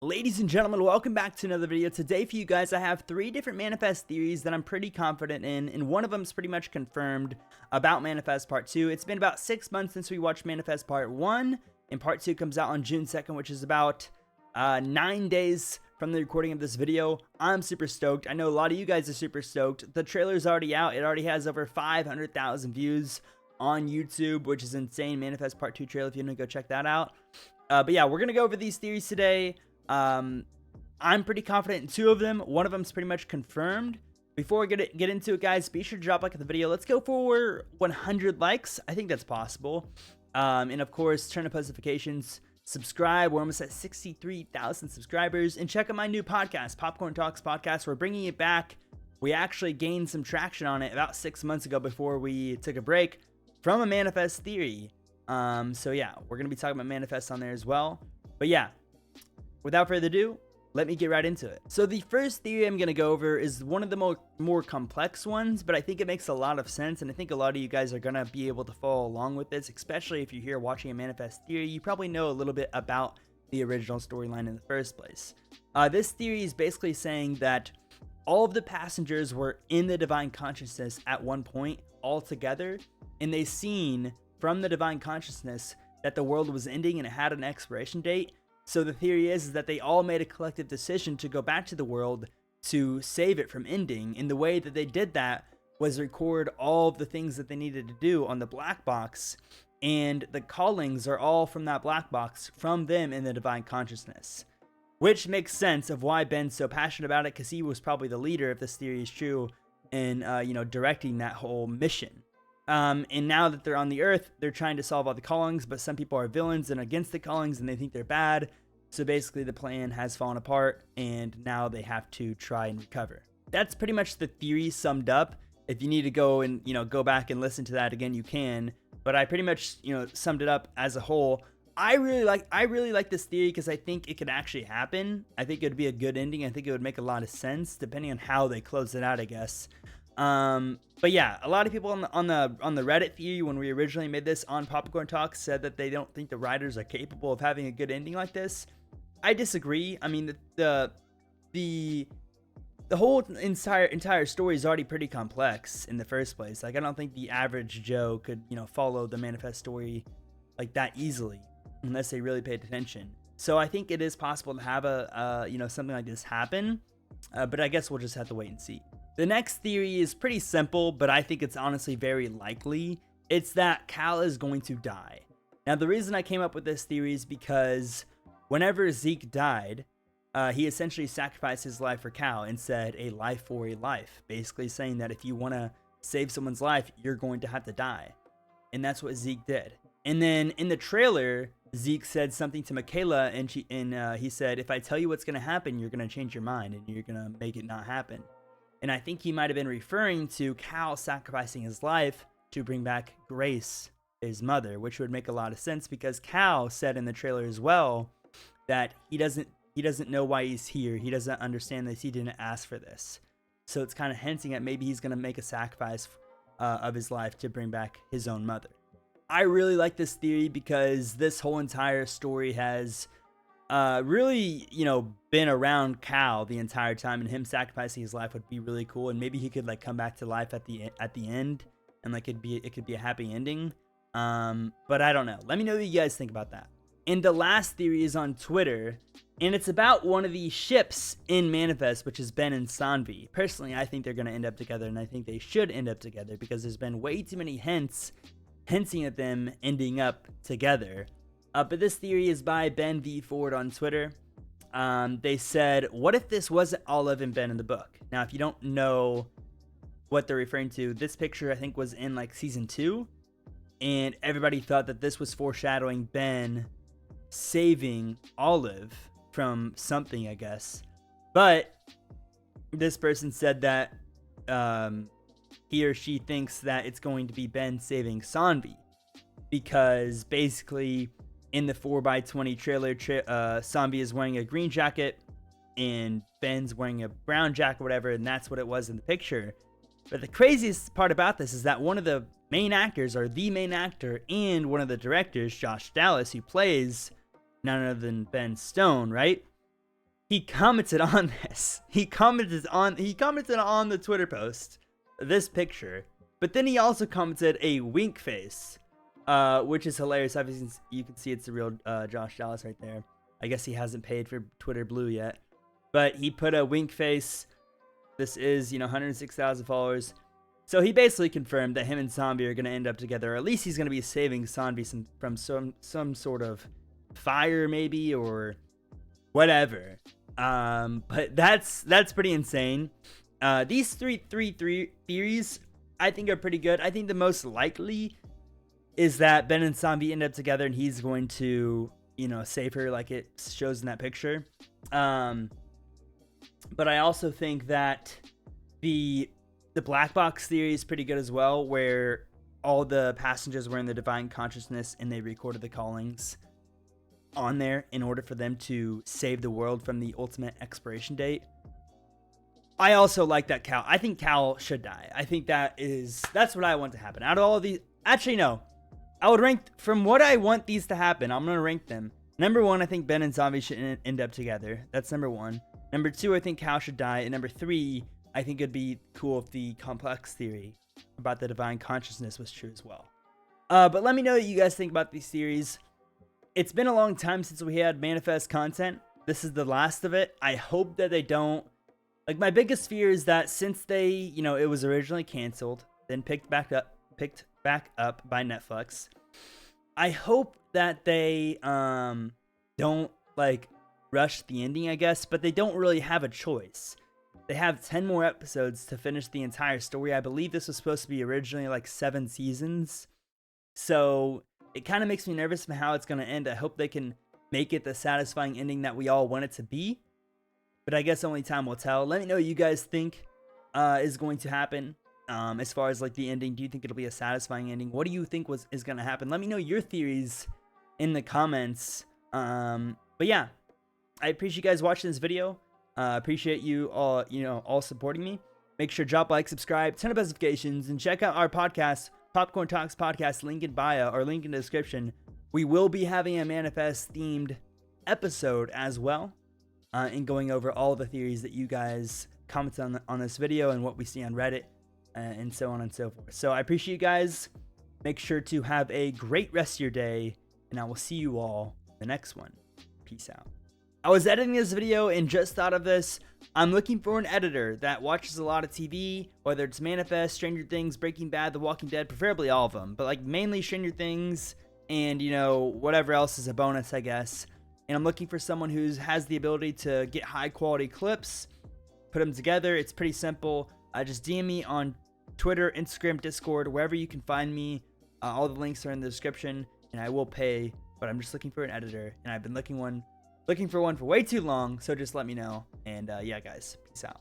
Ladies and gentlemen, welcome back to another video. Today for you guys, I have 3 different manifest theories that I'm pretty confident in, and one of them is pretty much confirmed about Manifest Part 2. It's been about 6 months since we watched Manifest Part 1, and Part 2 comes out on June 2nd, which is about 9 days from the recording of this video. I'm super stoked. I know a lot of you guys are super stoked. The trailer's already out. It already has over 500,000 views on YouTube, which is insane. Manifest Part 2 trailer, if you want to go check that out. But yeah, we're going to go over these theories today. I'm pretty confident in 2 of them. One of them is pretty much confirmed. Before we get into it, guys, be sure to drop a like at the video. Let's go for 100 likes. I think that's possible. And of course, turn on post notifications. Subscribe. We're almost at 63,000 subscribers. And check out my new podcast, Popcorn Talks Podcast. We're bringing it back. We actually gained some traction on it about 6 months ago before we took a break from a manifest theory. So yeah, we're going to be talking about manifest on there as well. But yeah, without further ado, let me get right into it. So the first theory I'm going to go over is one of the more complex ones, but I think it makes a lot of sense, and I think a lot of you guys are going to be able to follow along with this, especially if you're here watching a manifest theory. You probably know a little bit about the original storyline in the first place. This theory is basically saying that all of the passengers were in the divine consciousness at one point all together, and they seen from the divine consciousness that the world was ending and it had an expiration date. So the theory is that they all made a collective decision to go back to the world to save it from ending. And the way that they did that was record all of the things that they needed to do on the black box. And the callings are all from that black box, from them in the divine consciousness. Which makes sense of why Ben's so passionate about it, because he was probably the leader, if this theory is true, in directing that whole mission. And now that they're on the earth, they're trying to solve all the callings, but some people are villains and against the callings and they think they're bad. So basically the plan has fallen apart and now they have to try and recover. That's pretty much the theory summed up. If you need to go and, go back and listen to that again, you can. But I pretty much, summed it up as a whole. I really like this theory because I think it could actually happen. I think it would be a good ending. I think it would make a lot of sense depending on how they close it out, I guess. But yeah, a lot of people on the Reddit theory when we originally made this on Popcorn Talks said that they don't think the writers are capable of having a good ending like this. I disagree. I mean, the whole entire story is already pretty complex in the first place. Like, I don't think the average Joe could, follow the manifest story like that easily unless they really paid attention. So I think it is possible to have something like this happen. But I guess we'll just have to wait and see. The next theory is pretty simple, but I think it's honestly very likely. It's that Cal is going to die. Now, the reason I came up with this theory is because whenever Zeke died, he essentially sacrificed his life for Cal and said a life for a life, basically saying that if you want to save someone's life, you're going to have to die. And that's what Zeke did. And then in the trailer, Zeke said something to Michaela, and he said, if I tell you what's going to happen, you're going to change your mind and you're going to make it not happen. And I think he might have been referring to Cal sacrificing his life to bring back Grace, his mother, which would make a lot of sense because Cal said in the trailer as well that he doesn't know why he's here. He doesn't understand this. He didn't ask for this. So it's kind of hinting at maybe he's going to make a sacrifice of his life to bring back his own mother. I really like this theory because this whole entire story has really, been around Cal the entire time, and him sacrificing his life would be really cool. And maybe he could come back to life at the end, and it could be a happy ending. But I don't know. Let me know what you guys think about that. And the last theory is on Twitter, and it's about one of the ships in Manifest, which is Ben and Sanvi. Personally, I think they're going to end up together, and I think they should end up together because there's been way too many hinting at them ending up together. But this theory is by Ben V. Ford on Twitter. They said, what if this wasn't Olive and Ben in the book? Now, if you don't know what they're referring to, this picture I think was in season 2. And everybody thought that this was foreshadowing Ben saving Olive from something, I guess. But this person said that he or she thinks that it's going to be Ben saving Sanvi. Because basically in the 4x20 trailer, Sanvi is wearing a green jacket and Ben's wearing a brown jacket, whatever, and that's what it was in the picture. But the craziest part about this is that one of the main actors, or the main actor, and one of the directors, Josh Dallas, who plays none other than Ben Stone, right? he commented on this. He commented on the Twitter post this picture, but then he also commented a wink face, which is hilarious. Obviously, you can see it's the real Josh Dallas right there. I guess he hasn't paid for Twitter Blue yet, but he put a wink face. This is 106,000 followers. So he basically confirmed that him and Zombie are going to end up together, or at least he's going to be saving Zombie from some sort of fire, maybe, or whatever. But that's pretty insane. These three theories I think are pretty good. I think the most likely is that Ben and Zombie end up together, and he's going to save her, like it shows in that picture. But I also think that the black box theory is pretty good as well, where all the passengers were in the divine consciousness and they recorded the callings on there in order for them to save the world from the ultimate expiration date. I also like that Cal. I think Cal should die. I think that's what I want to happen. Out of all of these, actually no, I would rank from what I want these to happen. I'm gonna rank them. Number 1, I think Ben and Zombie should end up together. That's number 1. Number 2, I think Cal should die. And number 3, I think it'd be cool if the complex theory about the divine consciousness was true as well. But let me know what you guys think about these theories. It's been a long time since we had manifest content. This is the last of it. I hope that they don't. Like, my biggest fear is that since they, it was originally canceled, then picked back up by Netflix. I hope that they don't rush the ending, I guess, but they don't really have a choice. They have 10 more episodes to finish the entire story. I believe this was supposed to be originally 7 seasons. So it kind of makes me nervous about how it's going to end. I hope they can make it the satisfying ending that we all want it to be. But I guess only time will tell. Let me know what you guys think is going to happen as far as the ending. Do you think it'll be a satisfying ending? What do you think is going to happen? Let me know your theories in the comments. But yeah, I appreciate you guys watching this video. Appreciate you all, all supporting me. Make sure to drop a like, subscribe, turn on notifications, and check out our podcast, Popcorn Talks Podcast, link in bio or link in the description. We will be having a manifest themed episode as well, and going over all the theories that you guys commented on this video and what we see on Reddit, and so on and so forth. So I appreciate you guys. Make sure to have a great rest of your day, and I will see you all in the next one. Peace out. I was editing this video and just thought of this. I'm looking for an editor that watches a lot of TV, whether it's Manifest, Stranger Things, Breaking Bad, The Walking Dead, preferably all of them, but mainly Stranger Things and, whatever else is a bonus, I guess. And I'm looking for someone who has the ability to get high quality clips, put them together. It's pretty simple. Just DM me on Twitter, Instagram, Discord, wherever you can find me. All the links are in the description, and I will pay, but I'm just looking for an editor, and I've been looking for one for way too long, so just let me know. And yeah, guys, peace out.